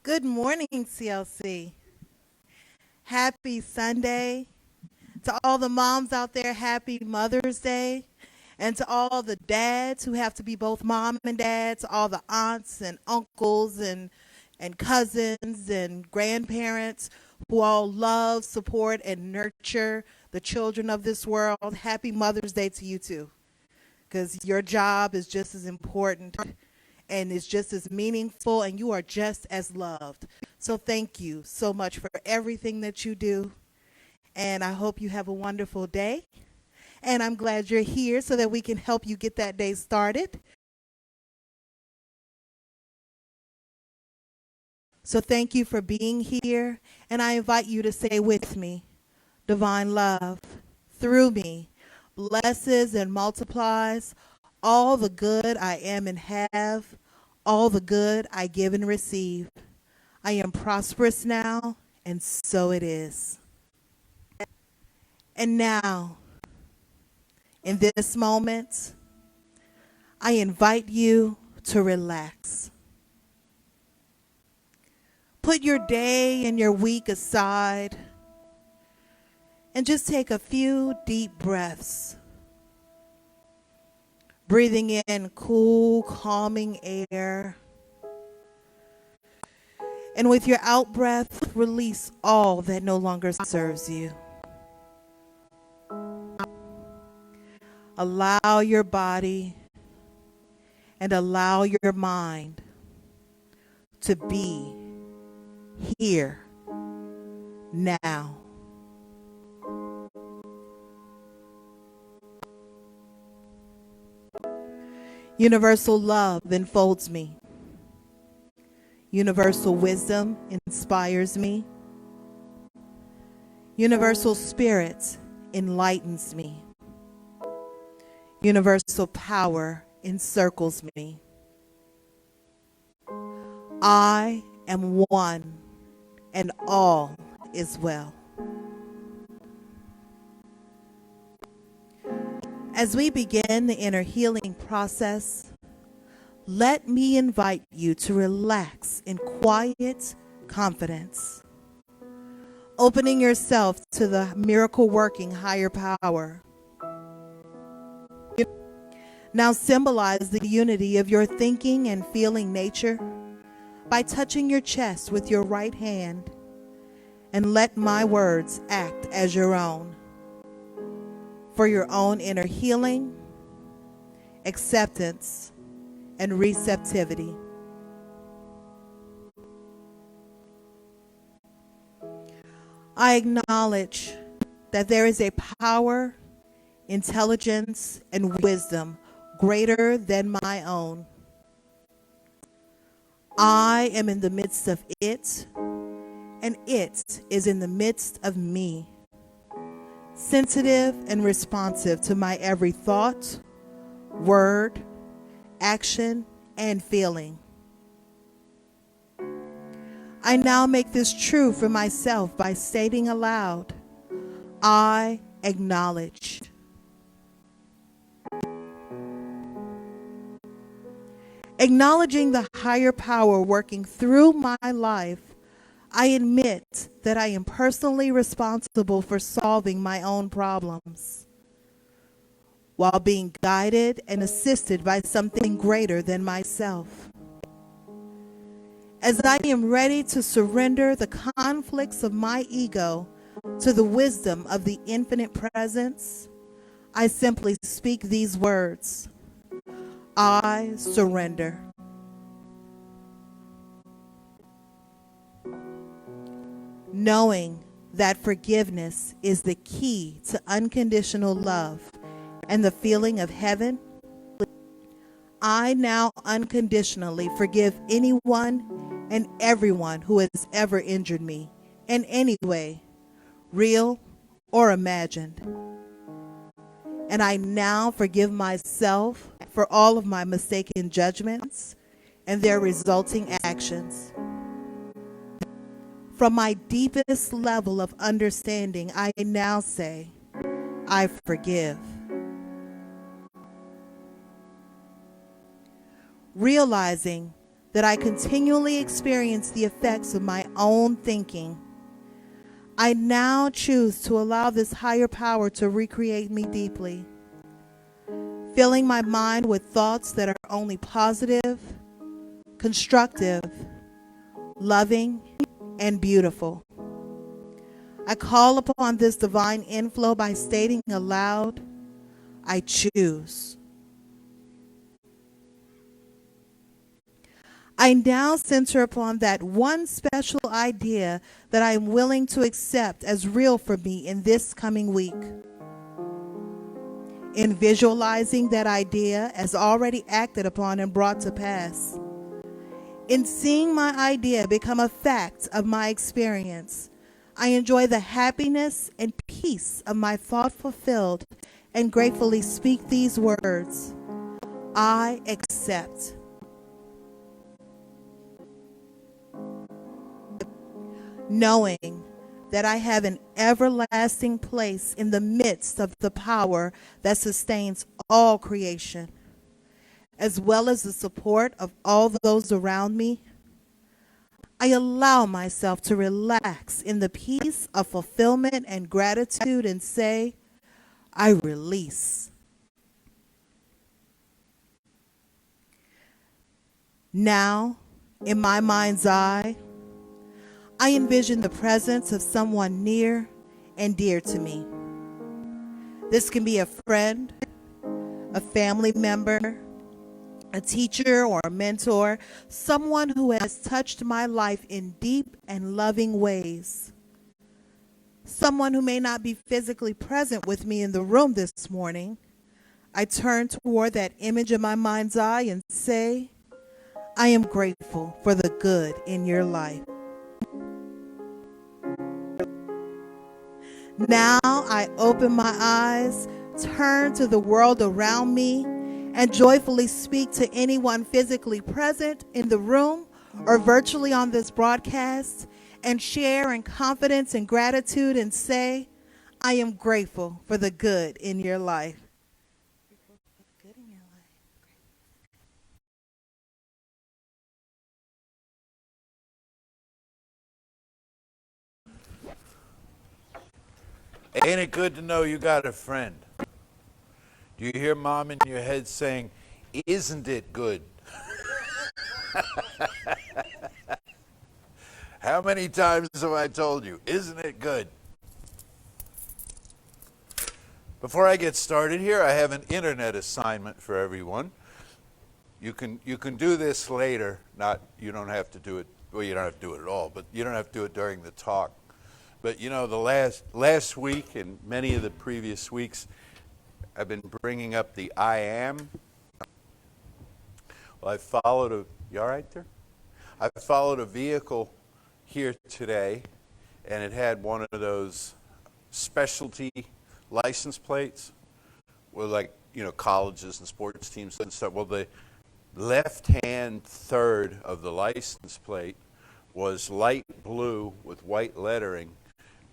Good morning, CLC. Happy Sunday. To all the moms out there, happy Mother's Day. And to all the dads who have to be both mom and dad, to all the aunts and uncles and cousins and grandparents who all love, support, and nurture the children of this world, happy Mother's Day to you too. Because your job is just as important and is just as meaningful, and you are just as loved. So thank you so much for everything that you do, and I hope you have a wonderful day. And I'm glad you're here so that we can help you get that day started. So thank you for being here, and I invite you to say with me, divine love through me blesses and multiplies all the good I am and have, all the good I give and receive. I am prosperous now, and so it is. And now, in this moment, I invite you to relax. Put your day and your week aside and just take a few deep breaths. Breathing in cool, calming air. And with your out breath, release all that no longer serves you. Allow your body and allow your mind to be here now. Universal love enfolds me. Universal wisdom inspires me. Universal spirit enlightens me. Universal power encircles me. I am one, and all is well. As we begin the inner healing process, let me invite you to relax in quiet confidence, opening yourself to the miracle-working higher power. Now symbolize the unity of your thinking and feeling nature by touching your chest with your right hand, and let my words act as your own for your own inner healing, acceptance, and receptivity. I acknowledge that there is a power, intelligence, and wisdom greater than my own. I am in the midst of it, and it is in the midst of me, sensitive and responsive to my every thought, word, action, and feeling. I now make this true for myself by stating aloud, I acknowledge. Acknowledging the higher power working through my life, I admit that I am personally responsible for solving my own problems, while being guided and assisted by something greater than myself. As I am ready to surrender the conflicts of my ego to the wisdom of the infinite presence, I simply speak these words: I surrender. Knowing that forgiveness is the key to unconditional love and the feeling of heaven, I now unconditionally forgive anyone and everyone who has ever injured me in any way, real or imagined. And I now forgive myself for all of my mistaken judgments and their resulting actions. From my deepest level of understanding, I now say, I forgive. Realizing that I continually experience the effects of my own thinking. I now choose to allow this higher power to recreate me deeply, filling my mind with thoughts that are only positive, constructive, loving, and beautiful. I call upon this divine inflow by stating aloud, I choose. I now center upon that one special idea that I am willing to accept as real for me in this coming week. In visualizing that idea as already acted upon and brought to pass. In seeing my idea become a fact of my experience, I enjoy the happiness and peace of my thought fulfilled and gratefully speak these words. I accept. Knowing that I have an everlasting place in the midst of the power that sustains all creation, as well as the support of all those around me, I allow myself to relax in the peace of fulfillment and gratitude and say, I release. Now, in my mind's eye, I envision the presence of someone near and dear to me. This can be a friend, a family member, a teacher or a mentor, someone who has touched my life in deep and loving ways. Someone who may not be physically present with me in the room this morning. I turn toward that image in my mind's eye and say, I am grateful for the good in your life. Now I open my eyes, turn to the world around me, and joyfully speak to anyone physically present in the room or virtually on this broadcast, and share in confidence and gratitude and say, I am grateful for the good in your life. Ain't it good to know you got a friend? Do you hear mom in your head saying, isn't it good? How many times have I told you, isn't it good? Before I get started here, I have an internet assignment for everyone. You can do this later. You don't have to do it, well, you don't have to do it at all, but you don't have to do it during the talk. But you know, the last week and many of the previous weeks, I've been bringing up the I am. Well, you all right there? I followed a vehicle here today, and it had one of those specialty license plates with, like, you know, colleges and sports teams and stuff. Well, the left-hand third of the license plate was light blue with white lettering,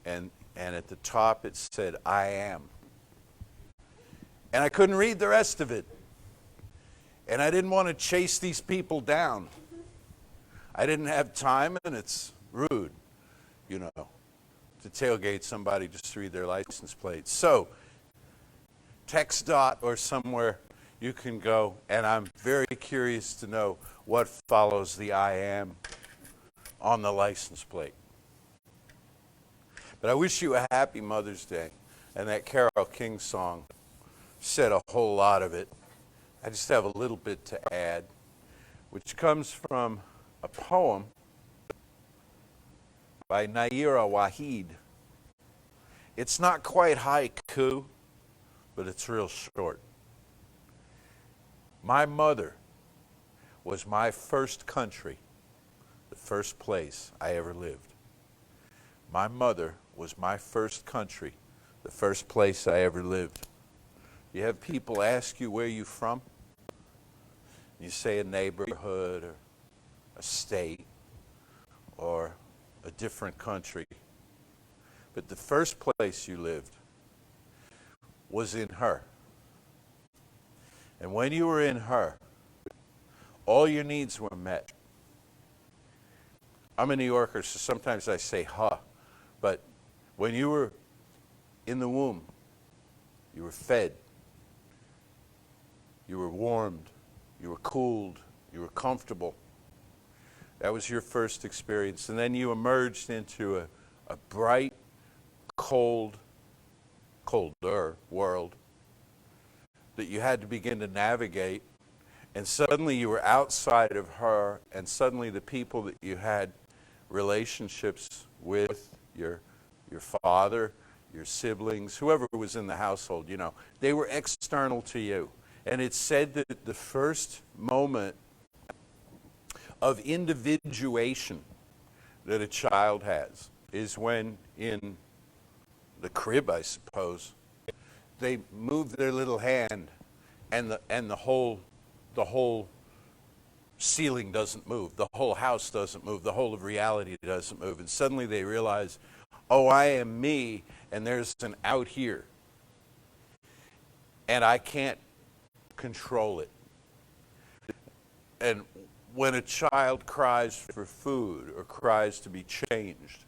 and at the top it said, I am. And I couldn't read the rest of it. And I didn't want to chase these people down. I didn't have time, and it's rude, you know, to tailgate somebody just to read their license plate. So, TxDOT or somewhere you can go, and I'm very curious to know what follows the I am on the license plate. But I wish you a happy Mother's Day. And that Carole King song said a whole lot of it. I just have a little bit to add, which comes from a poem by Naira Waheed. It's not quite haiku, but it's real short. My mother was my first country, the first place I ever lived. My mother was my first country, the first place I ever lived. You have people ask you where you're from. You say a neighborhood or a state or a different country. But the first place you lived was in her. And when you were in her, all your needs were met. I'm a New Yorker, so sometimes I say huh. But when you were in the womb, you were fed, you were warmed, you were cooled, you were comfortable. That was your first experience. And then you emerged into a bright, colder world that you had to begin to navigate. And suddenly you were outside of her, and suddenly the people that you had relationships with, your father, your siblings, whoever was in the household, you know, they were external to you. And it's said that the first moment of individuation that a child has is when, in the crib, I suppose, they move their little hand, and the whole ceiling doesn't move, the whole house doesn't move, the whole of reality doesn't move, and suddenly they realize, oh, I am me, and there's an out here, and I can't control it. And when a child cries for food or cries to be changed,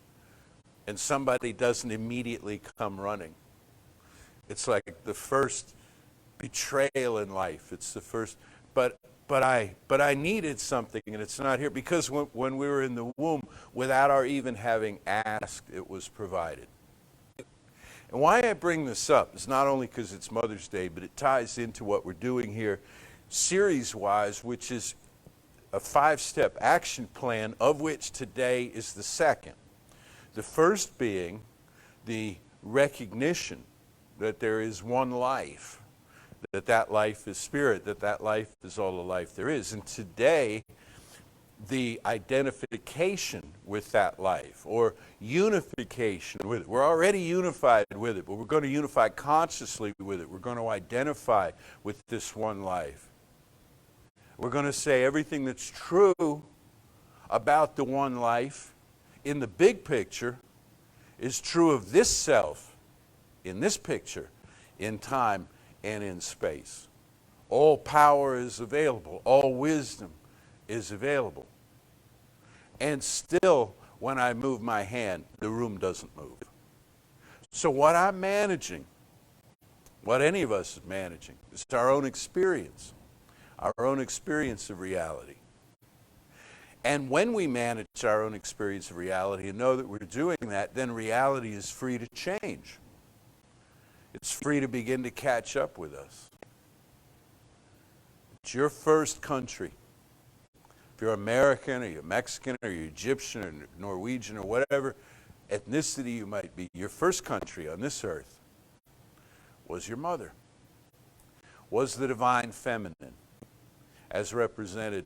and somebody doesn't immediately come running, it's like the first betrayal in life. It's the first, but I needed something, and it's not here, because when we were in the womb, without our even having asked, it was provided. And why I bring this up is not only because it's Mother's Day, but it ties into what we're doing here series-wise, which is a 5-step action plan, of which today is the second. The first being the recognition that there is one life, that life is spirit, that life is all the life there is. And today, the identification with that life, or unification with it. We're already unified with it, but we're going to unify consciously with it. We're going to identify with this one life. We're going to say everything that's true about the one life in the big picture is true of this self in this picture, in time and in space. All power is available. All wisdom is available. And still, when I move my hand, the room doesn't move. So what I'm managing, what any of us is managing, is our own experience of reality. And when we manage our own experience of reality and know that we're doing that, then reality is free to change. It's free to begin to catch up with us. It's your first country. If you're American, or you're Mexican, or you're Egyptian, or Norwegian, or whatever ethnicity you might be, your first country on this earth was your mother, was the divine feminine, as represented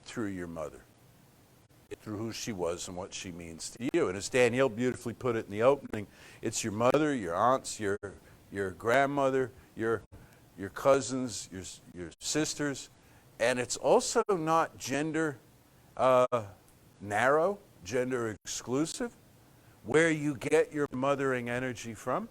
through your mother, through who she was and what she means to you. And as Danielle beautifully put it in the opening, it's your mother, your aunts, your grandmother, your cousins, your sisters, and it's also not gender narrow, gender exclusive, where you get your mothering energy from.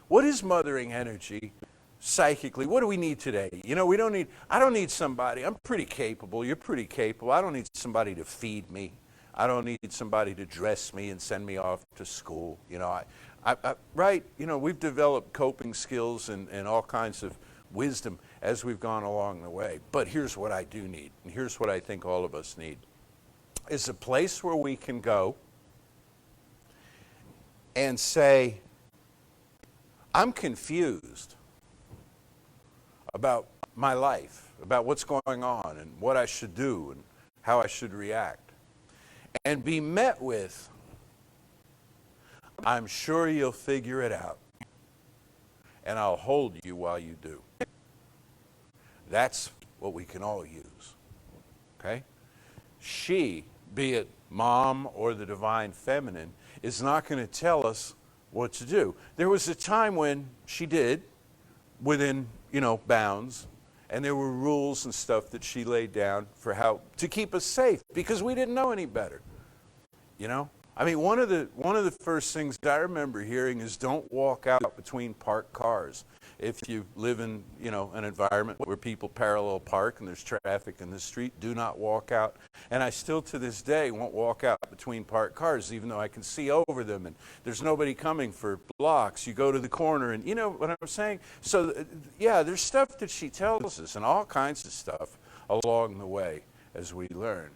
What is mothering energy psychically? What do we need today? You know, I don't need somebody, I'm pretty capable, you're pretty capable, I don't need somebody to feed me. I don't need somebody to dress me and send me off to school. You know, right, you know, we've developed coping skills and all kinds of wisdom as we've gone along the way. But here's what I do need, and here's what I think all of us need, is a place where we can go and say, I'm confused about my life, about what's going on and what I should do and how I should react, and be met with, I'm sure you'll figure it out, and I'll hold you while you do. That's what we can all use, okay? She, be it mom or the divine feminine, is not going to tell us what to do. There was a time when she did, within, you know, bounds, and there were rules and stuff that she laid down for how to keep us safe, because we didn't know any better, you know? I mean, one of the first things I remember hearing is, don't walk out between parked cars, If you live in, an environment where people parallel park and there's traffic in the street, do not walk out. And I still to this day won't walk out between parked cars, even though I can see over them and there's nobody coming for blocks. You go to the corner and you know what I'm saying? So yeah, there's stuff that she tells us and all kinds of stuff along the way as we learn.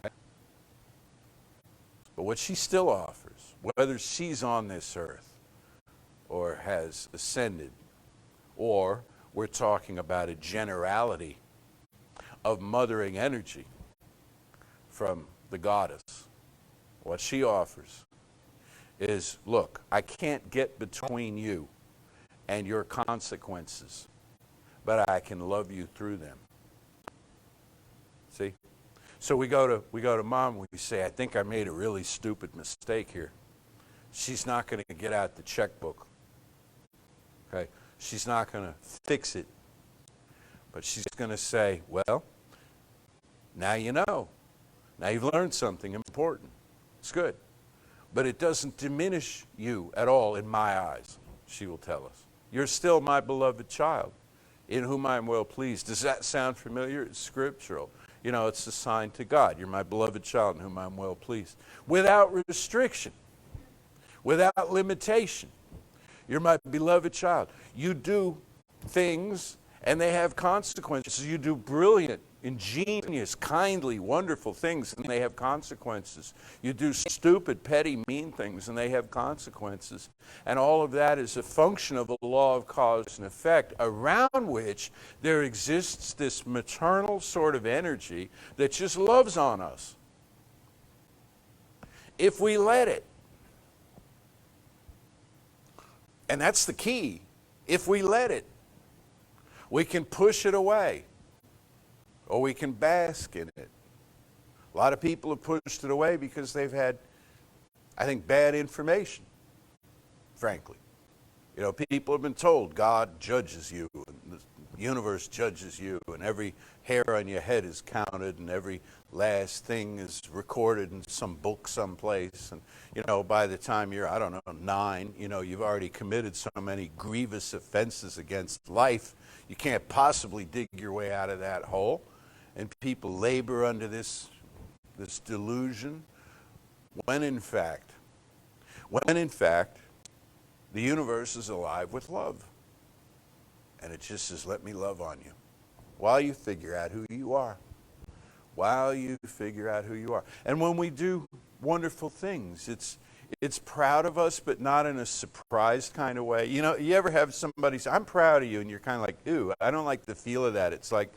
But what she still offers, whether she's on this earth or has ascended, or we're talking about a generality of mothering energy from the goddess. What she offers is, look, I can't get between you and your consequences, but I can love you through them. See? So we go to mom, we say, I think I made a really stupid mistake here. She's not going to get out the checkbook. Okay? She's not going to fix it, but she's going to say, well, now you know. Now you've learned something important. It's good. But it doesn't diminish you at all in my eyes, she will tell us. You're still my beloved child, in whom I am well pleased. Does that sound familiar? It's scriptural. It's a sign to God. You're my beloved child, in whom I'm well pleased. Without restriction, without limitation. You're my beloved child. You do things and they have consequences. You do brilliant, ingenious, kindly, wonderful things and they have consequences. You do stupid, petty, mean things and they have consequences. And all of that is a function of a law of cause and effect around which there exists this maternal sort of energy that just loves on us. If we let it. And that's the key. If we let it, we can push it away or we can bask in it. A lot of people have pushed it away because they've had, I think, bad information, frankly. People have been told God judges you and the universe judges you and every hair on your head is counted and every last thing is recorded in some book someplace. And, by the time you're, 9, you've already committed so many grievous offenses against life, you can't possibly dig your way out of that hole. And people labor under this delusion when in fact, the universe is alive with love. And it just says, let me love on you while you figure out who you are. While you figure out who you are. And when we do wonderful things, it's proud of us, but not in a surprised kind of way. You ever have somebody say, I'm proud of you, and you're kind of like, ooh, I don't like the feel of that. It's like,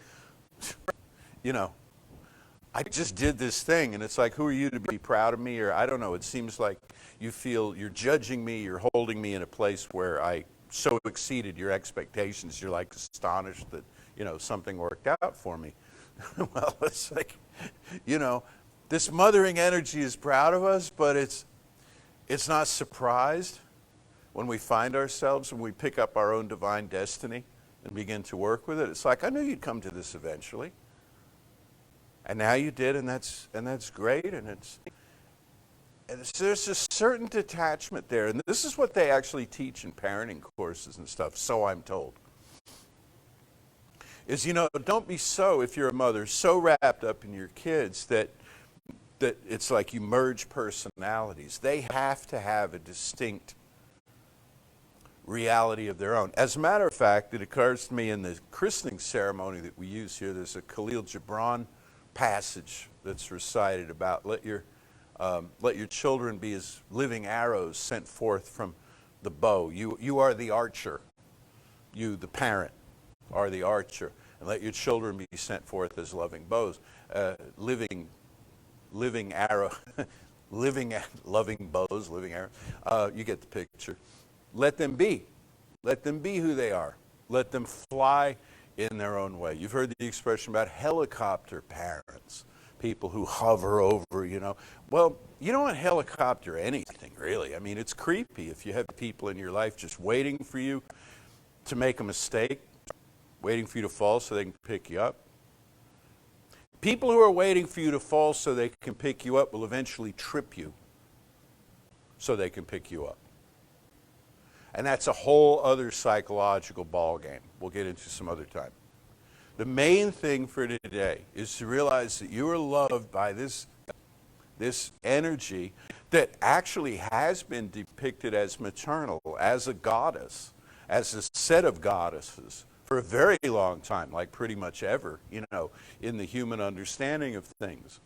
I just did this thing, and it's like, who are you to be proud of me? Or I don't know, it seems like you feel you're judging me, you're holding me in a place where I so exceeded your expectations, you're like astonished that, something worked out for me. Well, it's like, this mothering energy is proud of us, but it's not surprised when we find ourselves, when we pick up our own divine destiny and begin to work with it. It's like, I knew you'd come to this eventually. And now you did, and that's great, and there's a certain detachment there. And this is what they actually teach in parenting courses and stuff, so I'm told. Is, don't be so, if you're a mother, so wrapped up in your kids that it's like you merge personalities. They have to have a distinct reality of their own. As a matter of fact, it occurs to me in the christening ceremony that we use here, there's a Khalil Gibran passage that's recited about let your children be as living arrows sent forth from the bow. You are the archer. You, the parent, are the archer, and let your children be sent forth as loving bows, living arrow, loving bows, living arrows. You get the picture. Let them be who they are. Let them fly in their own way. You've heard the expression about helicopter parents, people who hover over, Well, you don't want helicopter anything, really. I mean, it's creepy if you have people in your life just waiting for you to make a mistake, waiting for you to fall so they can pick you up. People who are waiting for you to fall so they can pick you up will eventually trip you so they can pick you up. And that's a whole other psychological ball game we'll get into some other time. The main thing for today is to realize that you are loved by this energy that actually has been depicted as maternal, as a goddess, as a set of goddesses for a very long time, like pretty much ever, in the human understanding of things.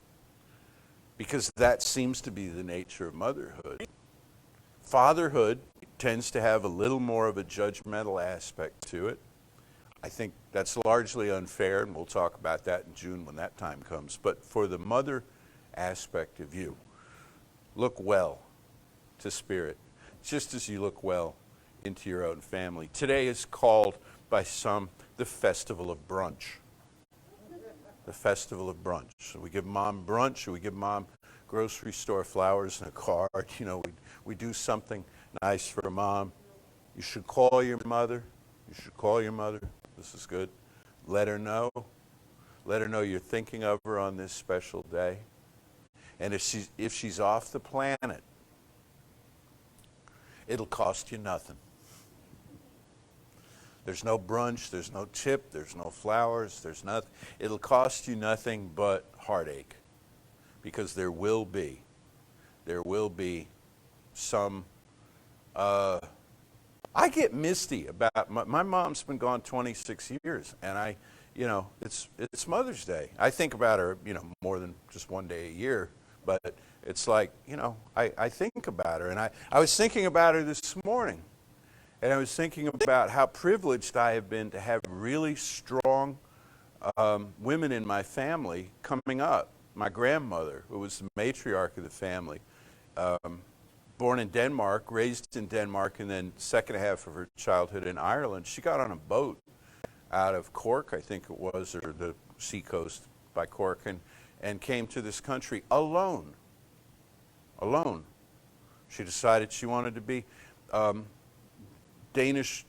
Because that seems to be the nature of motherhood. Fatherhood tends to have a little more of a judgmental aspect to it. I think that's largely unfair, and we'll talk about that in June when that time comes. But for the mother aspect of you, look well to spirit, just as you look well into your own family. Today is called by some the Festival of Brunch. The Festival of Brunch. So we give mom brunch, or we give mom grocery store flowers and a card. We do something nice for mom. You should call your mother. You should call your mother. This is good. Let her know. Let her know you're thinking of her on this special day. And if she's off the planet, it'll cost you nothing. There's no brunch, there's no tip, there's no flowers, there's nothing. It'll cost you nothing but heartache. Because there will be some, I get misty about, my mom's been gone 26 years, and it's Mother's Day. I think about her, more than just one day a year, but it's like, I think about her, and I was thinking about her this morning, and I was thinking about how privileged I have been to have really strong women in my family coming up. My grandmother, who was the matriarch of the family, born in Denmark, raised in Denmark, and then second half of her childhood in Ireland. She got on a boat out of Cork, I think it was, or the seacoast by Cork, and came to this country alone. Alone. She decided she wanted to be Danish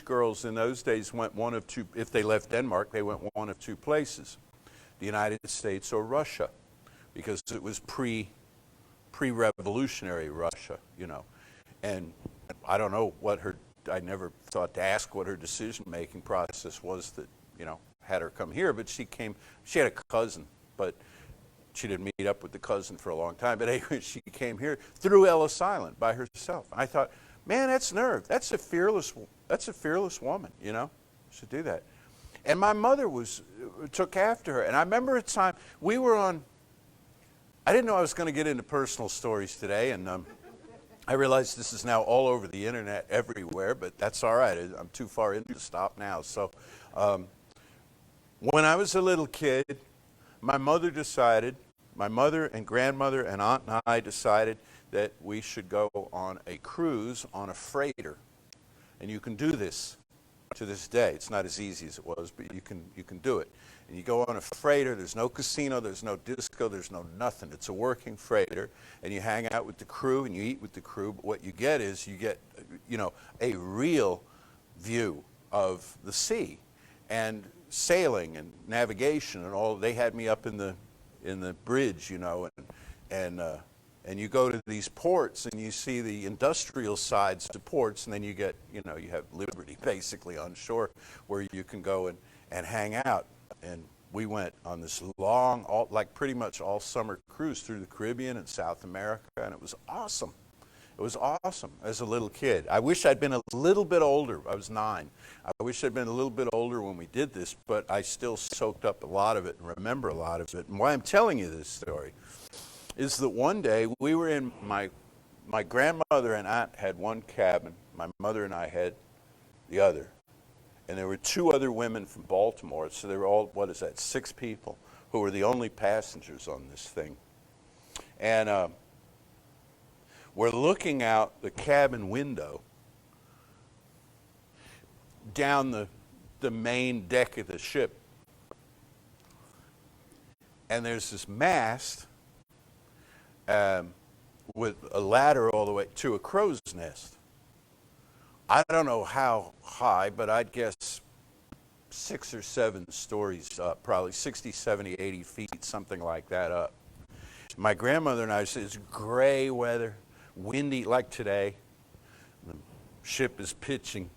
girls in those days went one of two, if they left Denmark, they went one of two places. The United States or Russia, because it was pre-revolutionary Russia, And I don't know I never thought to ask what her decision-making process was that, had her come here, but she had a cousin, but she didn't meet up with the cousin for a long time. But anyway, she came here through Ellis Island by herself. I thought, man, that's nerve. That's a fearless woman, should do that. And my mother took after her. And I remember a time we were I didn't know I was going to get into personal stories today, and I realize this is now all over the internet everywhere, but that's all right. I'm too far into to stop now. So when I was a little kid, my mother and grandmother and aunt and I decided that we should go on a cruise on a freighter. And you can do this to this day. It's not as easy as it was, but you can do it. And you go on a freighter. There's no casino, there's no disco, there's no nothing. It's a working freighter, and you hang out with the crew and you eat with the crew. But what you get is a real view of the sea and sailing and navigation and all. They had me up in the bridge, and you go to these ports and you see the industrial sides to ports, and then you get, you have liberty basically on shore where you can go and hang out. And we went on this long, pretty much all summer cruise through the Caribbean and South America, and it was awesome. It was awesome as a little kid. I wish I'd been a little bit older. I was 9. I wish I'd been a little bit older when we did this, but I still soaked up a lot of it and remember a lot of it. And why I'm telling you this story is that one day we were in, my grandmother and aunt had one cabin. My mother and I had the other. And there were 2 other women from Baltimore, so they were all, 6 people who were the only passengers on this thing. And we're looking out the cabin window down the main deck of the ship. And there's this mast with a ladder all the way to a crow's nest. I don't know how high, but I'd guess 6 or 7 stories up, probably 60, 70, 80 feet, something like that up. My grandmother and I said, it's gray weather, windy like today, ship is pitching.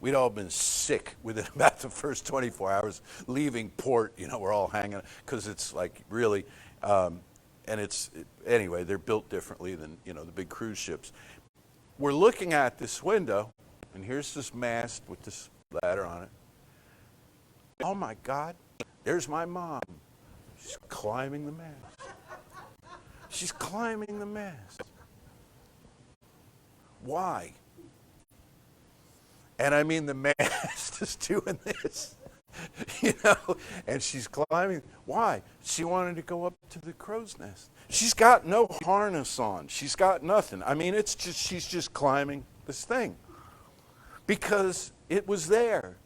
We'd all been sick within about the first 24 hours leaving port. You know, we're all hanging because it's like really, and anyway, they're built differently than, you know, the big cruise ships. We're looking at this window, and here's this mast with this ladder on it. Oh my God, there's my mom. She's climbing the mast. She's climbing the mast. Why? And I mean, the mast is doing this, you know, and she's climbing. Why? She wanted to go up to the crow's nest. She's got no harness on. She's got nothing. I mean, it's just, she's just climbing this thing because it was there.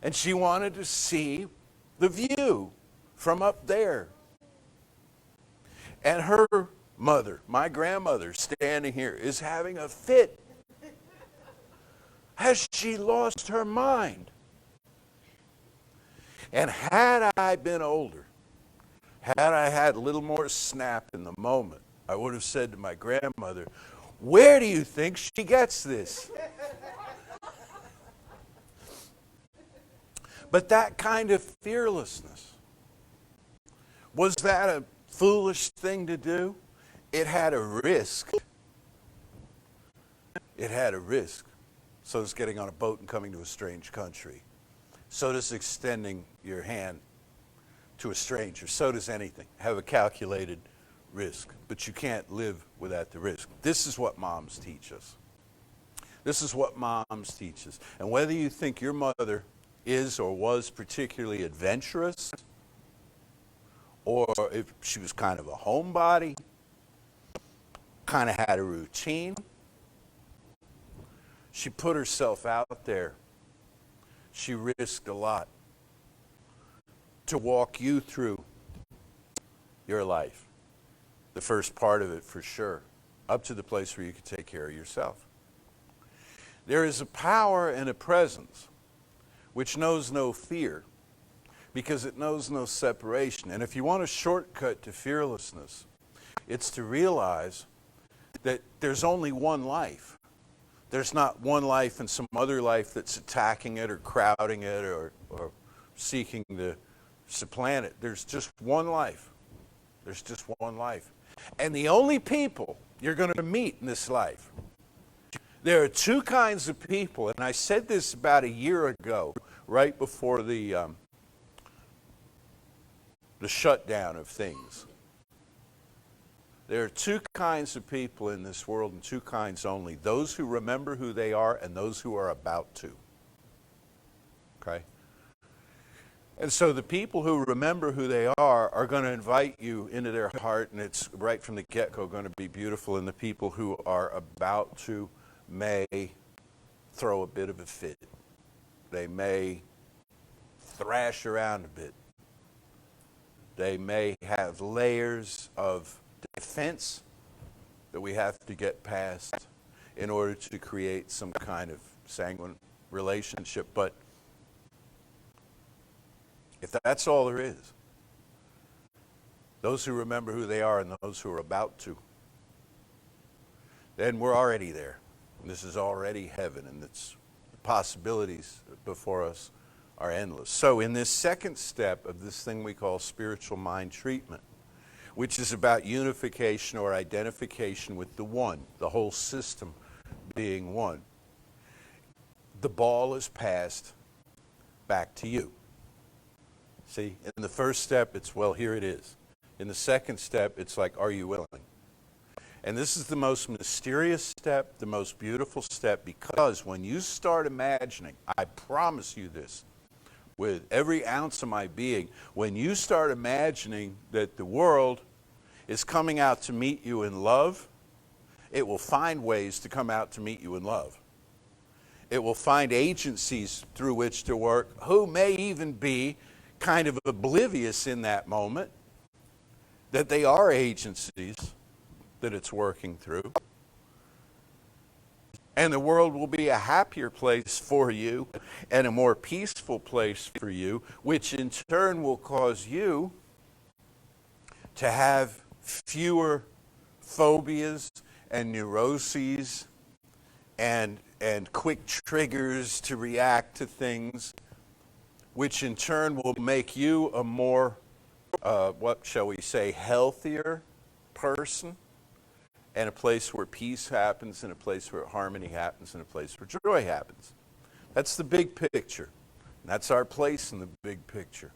And she wanted to see the view from up there. And her mother, my grandmother, standing here, is having a fit. Has she lost her mind? And had I been older, had I had a little more snap in the moment, I would have said to my grandmother, where do you think she gets this? But that kind of fearlessness, was that a foolish thing to do? It had a risk. It had a risk. So does getting on a boat and coming to a strange country. So does extending your hand to a stranger. So does anything. Have a calculated risk. But you can't live without the risk. This is what moms teach us. This is what moms teach us. And whether you think your mother is or was particularly adventurous, or if she was kind of a homebody, kind of had a routine, she put herself out there. She risked a lot to walk you through your life. The first part of it, for sure, up to the place where you can take care of yourself. There is a power and a presence which knows no fear because it knows no separation. And if you want a shortcut to fearlessness, it's to realize that there's only one life. There's not one life and some other life that's attacking it or crowding it or seeking to supplant it. There's just one life. There's just one life. And the only people you're going to meet in this life, there are two kinds of people, and I said this about a year ago, right before the shutdown of things. There are two kinds of people in this world, and two kinds only. Those who remember who they are and those who are about to. Okay? And so the people who remember who they are going to invite you into their heart, and it's right from the get-go going to be beautiful. And the people who are about to may throw a bit of a fit. They may thrash around a bit. They may have layers of defense that we have to get past in order to create some kind of sanguine relationship. But if that's all there is, those who remember who they are and those who are about to, then we're already there. And this is already heaven, and the possibilities before us are endless. So in this second step of this thing we call spiritual mind treatment, which is about unification or identification with the one, the whole system being one, the ball is passed back to you. See, in the first step, it's, well, here it is. In the second step, it's like, are you willing? And this is the most mysterious step, the most beautiful step, because when you start imagining, I promise you this, with every ounce of my being, when you start imagining that the world is coming out to meet you in love, it will find ways to come out to meet you in love. It will find agencies through which to work who may even be kind of oblivious in that moment that they are agencies that it's working through. And the world will be a happier place for you and a more peaceful place for you, which in turn will cause you to have fewer phobias and neuroses and and quick triggers to react to things, which in turn will make you a more, what shall we say, healthier person, and a place where peace happens, and a place where harmony happens, and a place where joy happens. That's the big picture. And that's our place in the big picture,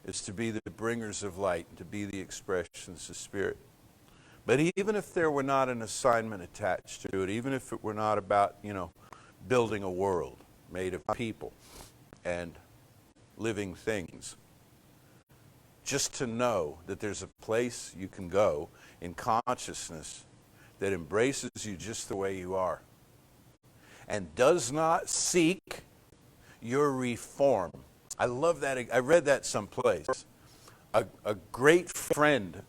is to be the bringers of light, to be the expressions of spirit. But even if there were not an assignment attached to it, even if it were not about, building a world made of people and living things, just to know that there's a place you can go in consciousness that embraces you just the way you are and does not seek your reform. I love that. I read that someplace. A great friend,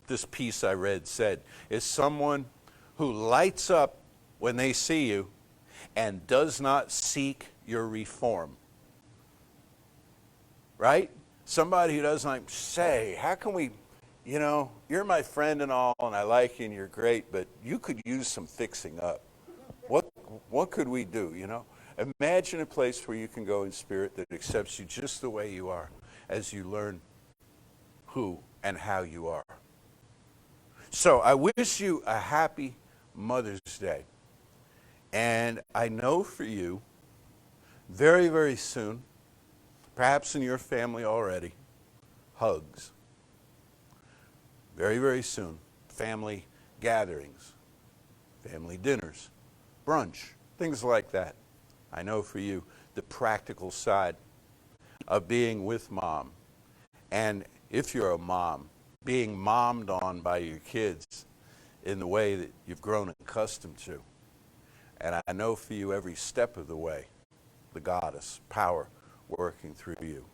this piece I read said, is someone who lights up when they see you and does not seek your reform. Right? Somebody who doesn't like, say, how can we, you're my friend and all, and I like you and you're great, but you could use some fixing up. What could we do, Imagine a place where you can go in spirit that accepts you just the way you are as you learn who and how you are. So I wish you a happy Mother's Day. And I know for you, very, very soon, perhaps in your family already, hugs. Very, very soon, family gatherings, family dinners, brunch, things like that. I know for you, the practical side of being with mom. And if you're a mom, being mommed on by your kids in the way that you've grown accustomed to. And I know for you every step of the way, the goddess power working through you.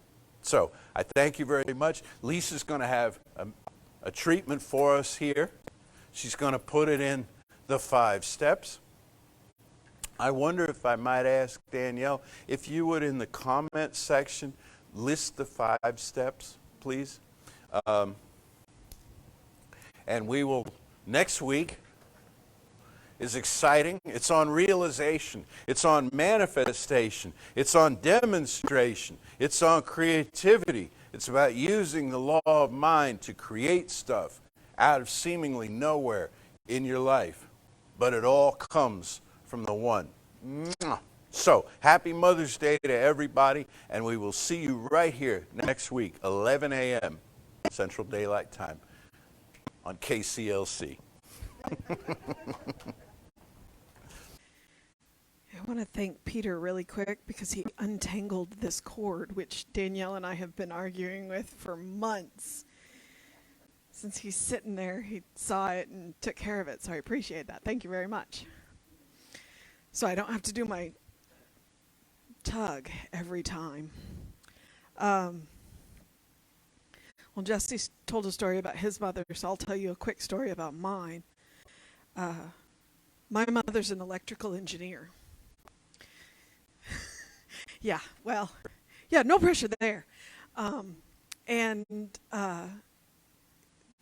So I thank you very much. Lisa's going to have a treatment for us here. She's going to put it in the 5 steps. I wonder if I might ask Danielle, if you would in the comment section list the 5 steps, please. And we will, next week is exciting. It's on realization. It's on manifestation. It's on demonstration. It's on creativity. It's about using the law of mind to create stuff out of seemingly nowhere in your life. But it all comes from the one. So, happy Mother's Day to everybody, and we will see you right here next week, 11 a.m. Central Daylight Time on KCLC. I want to thank Peter really quick because he untangled this cord, which Danielle and I have been arguing with for months. Since he's sitting there, he saw it and took care of it, so I appreciate that. Thank you very much. So I don't have to do my tug every time. Well, Jesse told a story about his mother, so I'll tell you a quick story about mine. My mother's an electrical engineer. Yeah, no pressure there. And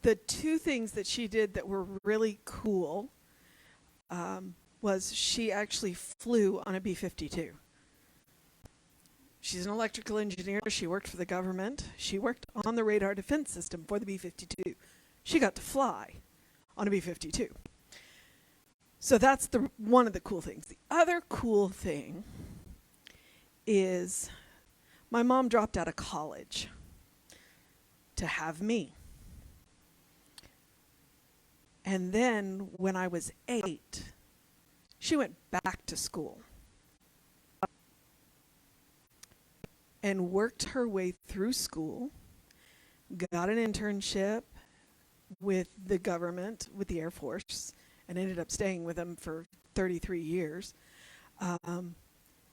the 2 things that she did that were really cool was she actually flew on a B-52. She's an electrical engineer. She worked for the government. She worked on the radar defense system for the B-52. She got to fly on a B-52. So that's one of the cool things. The other cool thing is my mom dropped out of college to have me. And then when I was 8, she went back to school and worked her way through school, got an internship with the government, with the Air Force, and ended up staying with them for 33 years,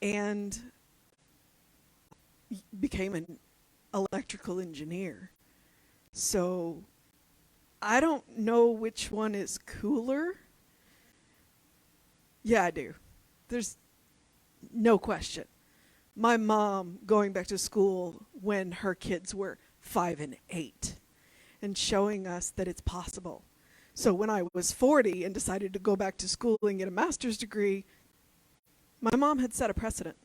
and became an electrical engineer. So I don't know which one is cooler. Yeah, I do. There's no question. My mom going back to school when her kids were 5 and 8 and showing us that it's possible. So when I was 40 and decided to go back to school and get a master's degree, my mom had set a precedent.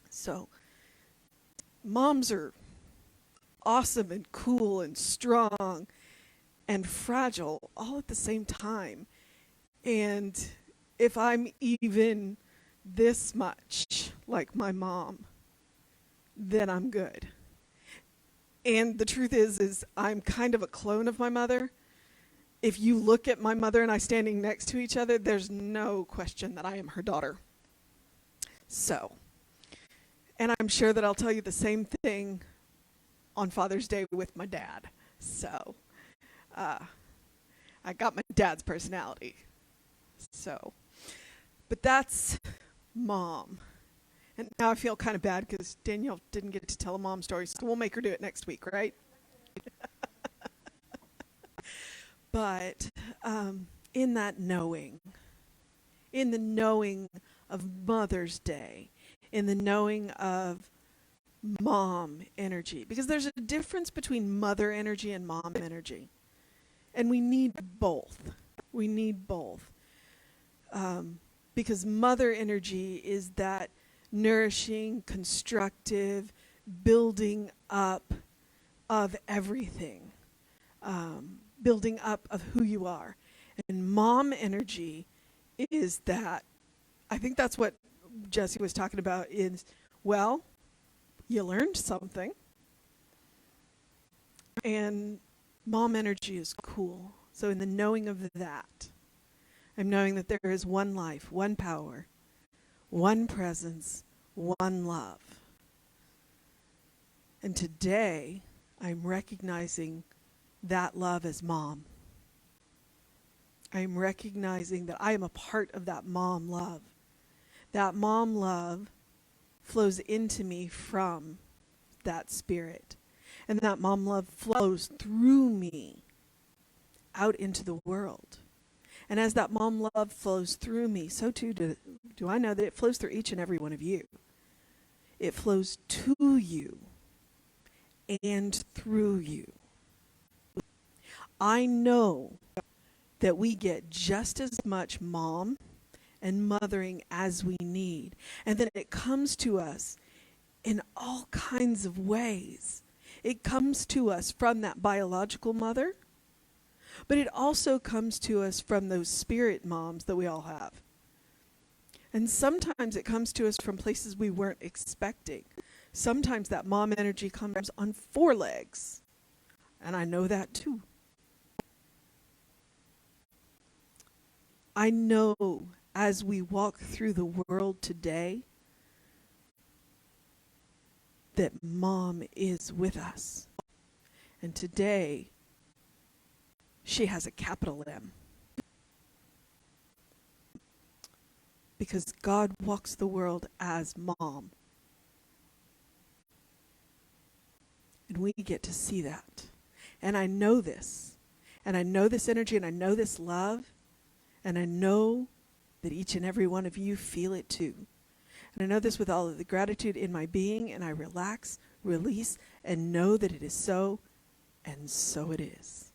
So moms are awesome and cool and strong and fragile all at the same time. And if I'm even this much like my mom, then I'm good. And the truth is I'm kind of a clone of my mother. If you look at my mother and I standing next to each other, there's no question that I am her daughter. So, and I'm sure that I'll tell you the same thing on Father's Day with my dad. So, I got my dad's personality. So, but that's mom. And now I feel kind of bad because Danielle didn't get to tell a mom story, so we'll make her do it next week, right? But in that knowing, in the knowing of Mother's Day, in the knowing of mom energy, because there's a difference between mother energy and mom energy. And we need both. We need both. Because mother energy is that nourishing, constructive, building up of everything. Building up of who you are. And mom energy is that, I think that's what Jesse was talking about, is, well, you learned something. And mom energy is cool. So in the knowing of that, I'm knowing that there is one life, one power, one presence, one love. And today, I'm recognizing that love as mom. I'm recognizing that I am a part of that mom love. That mom love flows into me from that spirit. And that mom love flows through me out into the world. And as that mom love flows through me, so too do I know that it flows through each and every one of you. It flows to you and through you. I know that we get just as much mom and mothering as we need, and that it comes to us in all kinds of ways. It comes to us from that biological mother, but it also comes to us from those spirit moms that we all have. And sometimes it comes to us from places we weren't expecting. Sometimes that mom energy comes on 4 legs, and I know that too. I know as we walk through the world today that mom is with us. And today, she has a capital M. Because God walks the world as mom. And we get to see that. And I know this. And I know this energy, and I know this love. And I know that each and every one of you feel it too. And I know this with all of the gratitude in my being, and I relax, release, and know that it is so, and so it is.